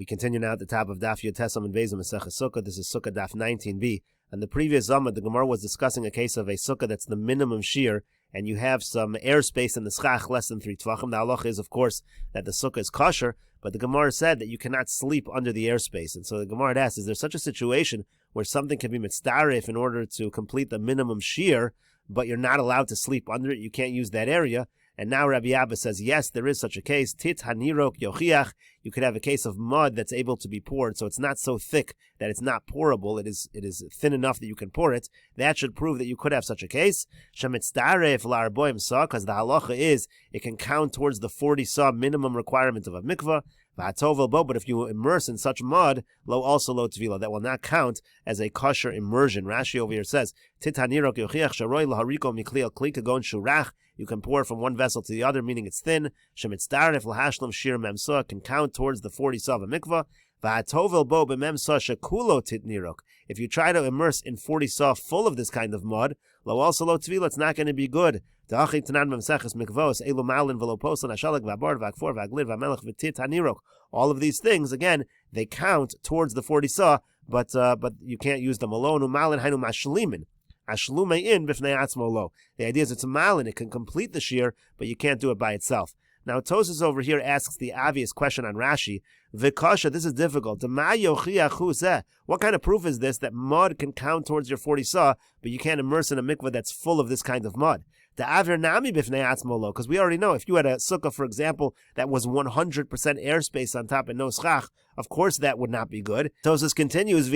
We continue now at the top of Daf Yomi and Meseches Sukkah. This is Sukkah Daf 19b. And the previous Zama, the Gemara was discussing a case of a Sukkah that's the minimum shear, and you have some airspace in the schach less than 3 tvachim. The halacha is, of course, that the Sukkah is kosher, but the Gemara said that you cannot sleep under the airspace. And so the Gemara had asked, is there such a situation where something can be mitzdaref in order to complete the minimum shear, but you're not allowed to sleep under it? You can't use that area. And now Rabbi Abba says, yes, there is such a case. Tit hanirok yochiach. You could have a case of mud that's able to be poured, so it's not so thick that it's not pourable. It is thin enough that you can pour it. That should prove that you could have such a case. Shemitzdaref la'arboim sa, because the halacha is it can count towards the 40 sa minimum requirement of a mikvah. But if you immerse in such mud, lo also lo tvila, that will not count as a kosher immersion. Rashi over here says, Tit hanirok yochiach sharoi lahariko mikli al kli kagon shurach. You can pour from one vessel to the other, meaning it's thin. Shemitzdaref lahashlam shir memsa, can count towards the 40 sa of a mikvah. Va'atovel bo b'memsa shekulo tit nirok. If you try to immerse in 40 sa full of this kind of mud, lo also lo tvila, it's not going to be good. All of these things, again, they count towards the 40 sa, but you can't use them alone. The idea is it's a malin, it can complete the shear, but you can't do it by itself. Now, Tosas over here asks the obvious question on Rashi. Vikasha, this is difficult. What kind of proof is this that mud can count towards your 40 sa, but you can't immerse in a mikvah that's full of this kind of mud? Because we already know if you had a sukkah, for example, that was 100% airspace on top and no schach, of course that would not be good. Tosas continues,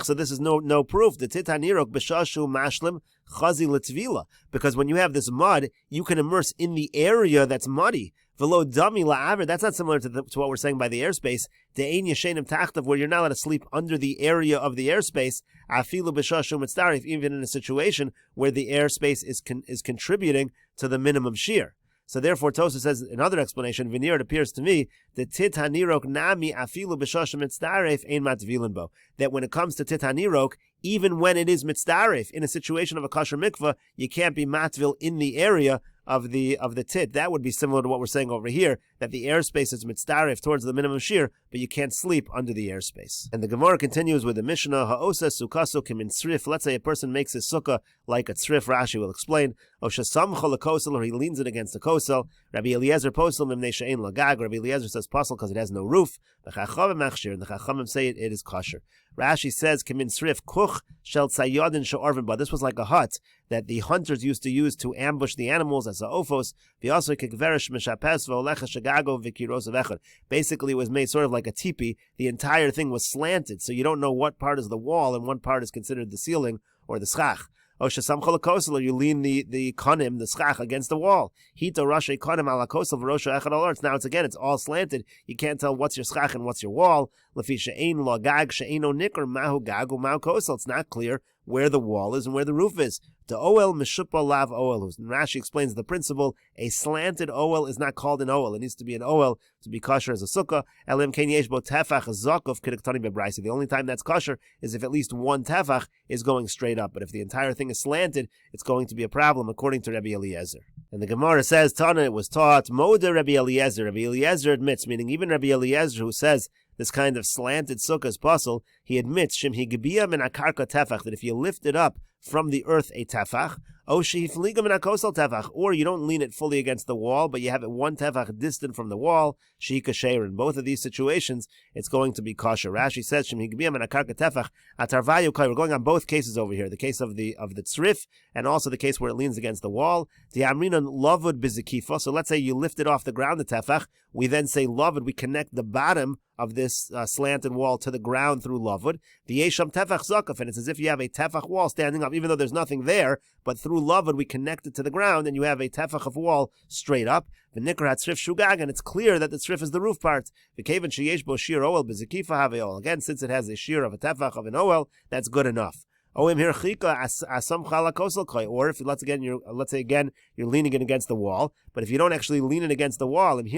so this is no proof. The titanirok b'shashu mashlim chazi l'tvila, because when you have this mud, you can immerse in the area that's muddy. Velo dami la'aver, that's not similar to what we're saying by the airspace. De'ein yeshenim tachtav, where you're not allowed to sleep under the area of the airspace. Afilu b'shashu mitzdarif, even in a situation where the airspace is contributing to the minimum shear. So therefore, Tosa says another explanation. Veneer, it appears to me that tit hanirok nami afilu b'shashu mitzdarif ein matvilin bo. That when it comes to tit hanirok, even when it is mitzdarif in a situation of a kosher mikvah, you can't be matvil in the area of the tit. That would be similar to what we're saying over here, that the airspace is mitzdarif towards the minimum shear, but you can't sleep under the airspace. And the Gemara continues with the Mishnah, ha'osa sukkaso kimin tzrif. Let's say a person makes his sukkah like a tzrif. Rashi will explain. O shesamcha lekosel, or he leans it against the kosel. Rabbi Eliezer posel mimnei she'ein lagag. Rabbi Eliezer says posel because it has no roof. The chachamim machshir, and the chachamim say it is kosher. Rashi says kimin tzrif kuch shel tzayodin she'arvin ba. This was like a hut that the hunters used to use to ambush the animals as a ophos. Basically, it was made sort of like a teepee. The entire thing was slanted, so you don't know what part is the wall and one part is considered the ceiling or the schach. Or you lean the konim, the schach, against the wall. Now it's all slanted. You can't tell what's your schach and what's your wall. It's not clear where the wall is and where the roof is. The oel mishupah lav oel. Rashi explains the principle. A slanted oel is not called an oel. It needs to be an oel to be kosher as a sukkah. The only time that's kosher is if at least one tefach is going straight up. But if the entire thing is slanted, it's going to be a problem, according to Rabbi Eliezer. And the Gemara says, Tana, it was taught, Moda Rabbi Eliezer. Rabbi Eliezer admits, meaning even Rabbi Eliezer, who says this kind of slanted sukkah is puzzle, he admits, Shem higbiya min akarka tefach, that if you lift it up from the earth a tefach, or you don't lean it fully against the wall, but you have it one tefach distant from the wall, sheikasher. In both of these situations, it's going to be kosher. Rashi says, Shem higbiya min akarka tefach, atarvayu kai. We're going on both cases over here, the case of the tzrif, and also the case where it leans against the wall. The amrinan lavud bizikifa. So let's say you lift it off the ground, the tefach. We then say lavud, we connect the bottom of this slanted wall to the ground through lavud. The yesham tefach zakaf, and it's as if you have a tefach wall standing up, even though there's nothing there, but through lavud we connect it to the ground, and you have a tefach of wall straight up. The nikra hatzrif shugag, and it's clear that the tzrif is the roof part. The kaven sheyesh bo shir oel bezikifa haveol. Again, since it has a shear of a tefach of an oel, that's good enough. Or if let's say again you're leaning it against the wall, but if you don't actually lean it against the wall, if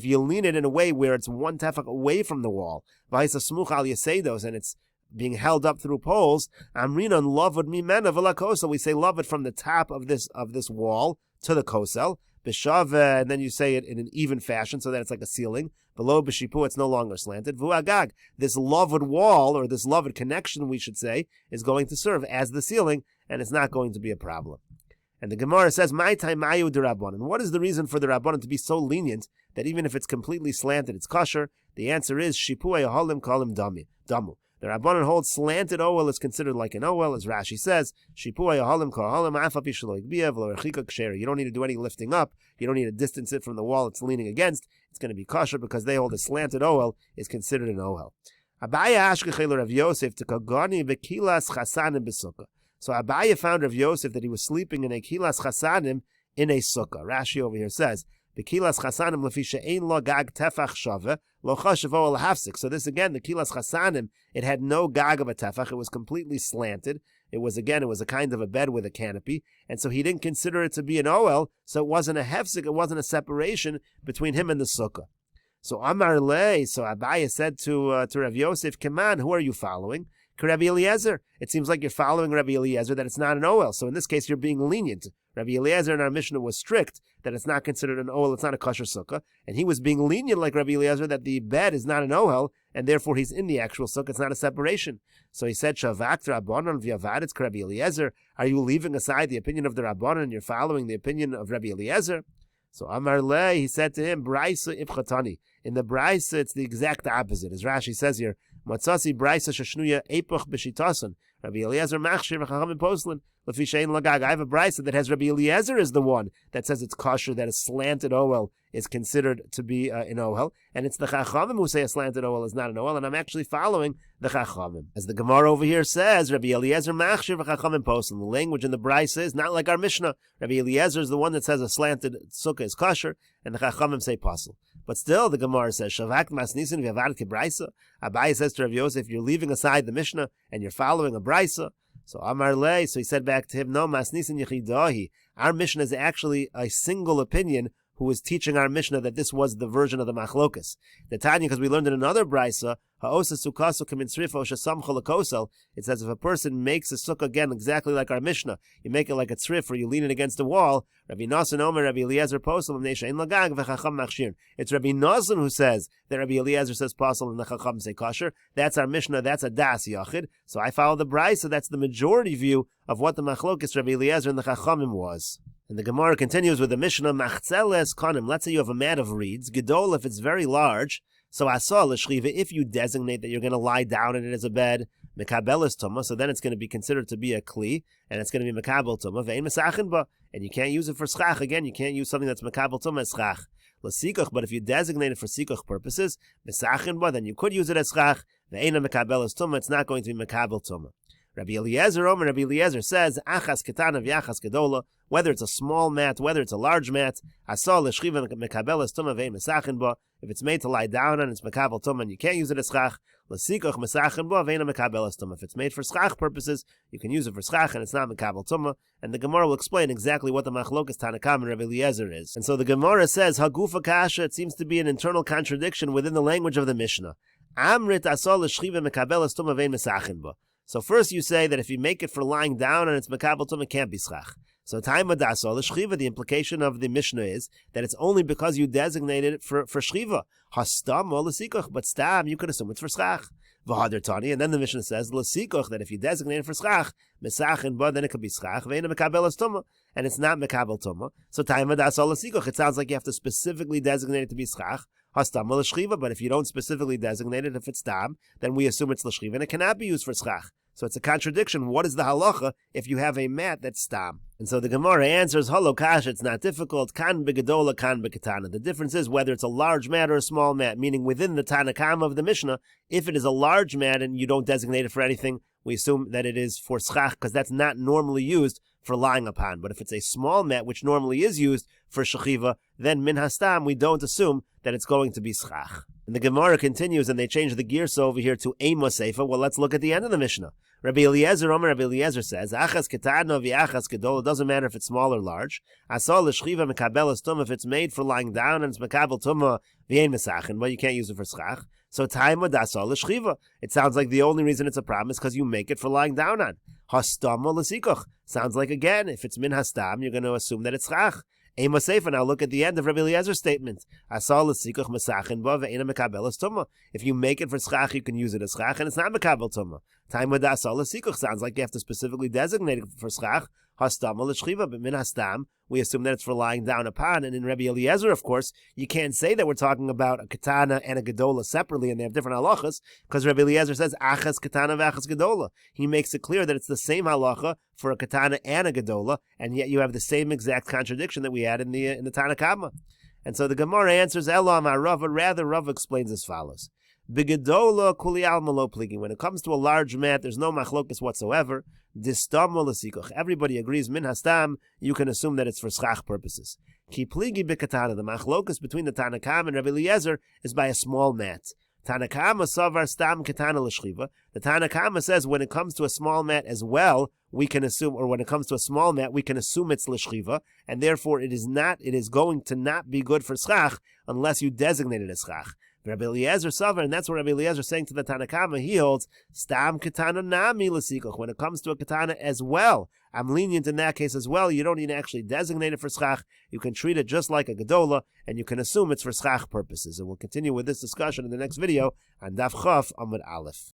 you lean it in a way where it's one tefach away from the wall, and it's being held up through poles, we say love it from the top of this wall to the kosel, b'shava, and then you say it in an even fashion so that it's like a ceiling. Below b'shipu, it's no longer slanted. V'u'agag, this loved wall, or this loved connection, we should say, is going to serve as the ceiling, and it's not going to be a problem. And the Gemara says, "My time mayu derabbanan." What is the reason for the Rabbanan to be so lenient that even if it's completely slanted, it's kosher? The answer is shipui aholim kalim damu. The Rabbanan holds slanted oel is considered like an oel, as Rashi says. Shipui aholim kalim afapi shelo igbiya v'lo rechika ksheri. You don't need to do any lifting up. You don't need to distance it from the wall it's leaning against. It's going to be kosher because they hold a slanted oel is considered an oel. Abaya ashkechel Rav Yosef to kagani bekilas chasanim besukkah. So Abaya found Rav Yosef that he was sleeping in a kilas chasanim in a sukkah. Rashi over here says, "Bekilas chasanim lefi she'ein lo gag tefach shava lo chashav oel hafsik." So this again, the kilas chasanim, it had no gag of a tefach. It was completely slanted. It was a kind of a bed with a canopy, and so he didn't consider it to be an oel. So it wasn't a hefsik. It wasn't a separation between him and the sukkah. So Amar Le, so Abaya said to Rav Yosef, "Keman, who are you following?" Rabbi Eliezer. It seems like you're following Rabbi Eliezer that it's not an oel. So in this case, you're being lenient. Rabbi Eliezer in our Mishnah was strict that it's not considered an oel, it's not a kosher sukkah. And he was being lenient like Rabbi Eliezer that the bed is not an oel, and therefore he's in the actual sukkah. It's not a separation. So he said, Shavak Rabbanon v'yavadetz Rabbi Eliezer. Are you leaving aside the opinion of the Rabbanon and you're following the opinion of Rabbi Eliezer? So Amar Le, he said to him, Braisa ibchatani. In the Braisa, it's the exact opposite. As Rashi says here, Matzasi Braisa Shashnuya Epoch B'shitasan. Rabbi Eliezer Machshir V'chachamim Poslan L'fi Shein Lagag. I have a Braisa that has Rabbi Eliezer is the one that says it's kosher, that a slanted oel is considered to be an oel, and it's the Chachamim who say a slanted oel is not an oel, and I'm actually following the Chachamim. As the Gemara over here says, Rabbi Eliezer Machshir V'chachamim Poslan. The language in the Braisa is not like our Mishnah. Rabbi Eliezer is the one that says a slanted sukkah is kosher, and the Chachamim say posel. But still, the Gemara says, Shavak masnisin v'yavad kibraisa. Abai says to Rav Yosef, you're leaving aside the Mishnah and you're following a Braisa. So Amar Le, so he said back to him, no, masnisin yechidahi. Our Mishnah is actually a single opinion who is teaching our Mishnah that this was the version of the Machlokas. The Tanya, because we learned in another Braisa, Ha'osa Sukkaso K'mintzrifa Shesamcha L'kosel. It says if a person makes a sukkah again exactly like our Mishnah, you make it like a tzrif or you lean it against the wall. Rabbi Nasan Omer, Rabbi Eliezer Posel, Mnei She'en Lagag V'chacham Machshir. It's Rabbi Nasan who says that Rabbi Eliezer says posel and the Chacham say kosher. That's our Mishnah. That's a das yachid. So I follow the Braisa. That's the majority view of what the Machlokas Rabbi Eliezer and the Chachamim was. And the Gemara continues with the Mishnah, Machzeles Kanim. Let's say you have a mat of reeds, Gedol, if it's very large. So Asal L'shchiva, if you designate that you're going to lie down in it as a bed, Mekabelis Tumah, so then it's going to be considered to be a Kli, and it's going to be Mekabel Tumah, Ve'en Mesachin Ba, and you can't use it for Schach. Again, you can't use something that's Mekabel Tumah as Schach. L'sikuch, but if you designate it for Sikuch purposes, Mesachin Ba, then you could use it as Schach. Ve'en Mekabelis Tumah, it's not going to be Mekabel Tumah. Rabbi Eliezer, Rabbi Eliezer says, Achas Ketana v'Achas Gedola, whether it's a small mat, whether it's a large mat, Asal L'shchiva Mekabelis Tumah Ve'en Mesachin Ba, if it's made to lie down and it's Mekabel Tumah and you can't use it as Schach, L'sikuch Mesachin Ba Ve'en Mekabelis Tumah. If it's made for Schach purposes, you can use it for Schach and it's not Mekabel Tumah. And the Gemara will explain exactly what the Machlokas Tanakam and Rabbi Eliezer is. And so the Gemara says, Hagufa Kasha, it seems to be an internal contradiction within the language of the Mishnah. Amrit Asal L'shchiva Mekabelis Tumah Ve'en Mesachin Ba. So first you say that if you make it for lying down and it's Mekabel Tumah, it can't be Schach. So Taima Dasal Shchiva, the implication of the Mishnah is that it's only because you designated it for Shchiva. Hastam or L'sikuch, but Stam, you could assume it's for Schach. V'hader Tani, and then the Mishnah says L'sikuch, that if you designate it for Schach, Mesachin Ba, then it could be Schach, Ve'ena Mekabelas Tumah, and it's not Mekabel Tumah. So Taima Dasal L'sikuch, it sounds like you have to specifically designate it to be Schach. Hastam or L'shchiva, but if you don't specifically designate it, if it's Stam, then we assume it's L'shchiva, and it cannot be used for Schach. So it's a contradiction. What is the halacha if you have a mat that's stam? And so the Gemara answers, Halo Kash, it's not difficult. Kan begedola, kan bekatana. The difference is whether it's a large mat or a small mat, meaning within the Tanakam of the Mishnah, if it is a large mat and you don't designate it for anything, we assume that it is for schach, because that's not normally used for lying upon. But if it's a small mat, which normally is used for shechiva, then min hastam, we don't assume that it's going to be schach. And the Gemara continues, and they change the gears over here to Ema Seifa. Well, let's look at the end of the Mishnah. Rabbi Eliezer says, Achas ketadno v'achas gedol. It doesn't matter if it's small or large. Asal l'shchiva mekabelas tumah. If it's made for lying down and it's mekabel tumah v'yein mesachin, well, you can't use it for schach. So taima dasal l'shchiva. It sounds like the only reason it's a problem is because you make it for lying down on. Hastam l'sikuch. Sounds like, again, if it's min hastam, you're going to assume that it's schach. Ema Sefer, now look at the end of Rabbi Eliezer's statement. Asal l'sikuch mesachin ba ve'ena mekabel es tumah. If you make it for schach, you can use it as schach, and it's not mekabel tumah. Time with asal l'sikuch sounds like you have to specifically designate it for schach. Hastama l'shchiva, but min hastam, we assume that it's for lying down upon. And in Rabbi Eliezer, of course, you can't say that we're talking about a katana and a gedola separately, and they have different halachas, because Rabbi Eliezer says achas katana v'achas gedola. He makes it clear that it's the same halacha for a katana and a gedola, and yet you have the same exact contradiction that we had in the Tanna Kama. And so the Gemara answers Elam Rava. Rather, Rava explains as follows: B'gedola kuli alma lo pligi. When it comes to a large mat, there's no machlokas whatsoever. Distam l'sikuch. Everybody agrees min hastam. You can assume that it's for schach purposes. Ki pligi b'katana. The machlokas between the Tanna Kama and Rabbi Eliezer is by a small mat. Tanna Kama savar stam katana l'shchiva. The Tanna Kama says when it comes to a small mat as well, we can assume, or when it comes to a small mat, we can assume it's l'shchiva, and therefore it is going to not be good for schach unless you designate it as schach. Rabbi Eliezer savar, and that's what Rabbi Eliezer is saying to the Tanna Kama. He holds stam katana nami l'sikuch. When it comes to a katana as well, I'm lenient in that case as well. You don't need to actually designate it for schach. You can treat it just like a gedola, and you can assume it's for schach purposes. And we'll continue with this discussion in the next video on Daf Chaf Amud Aleph.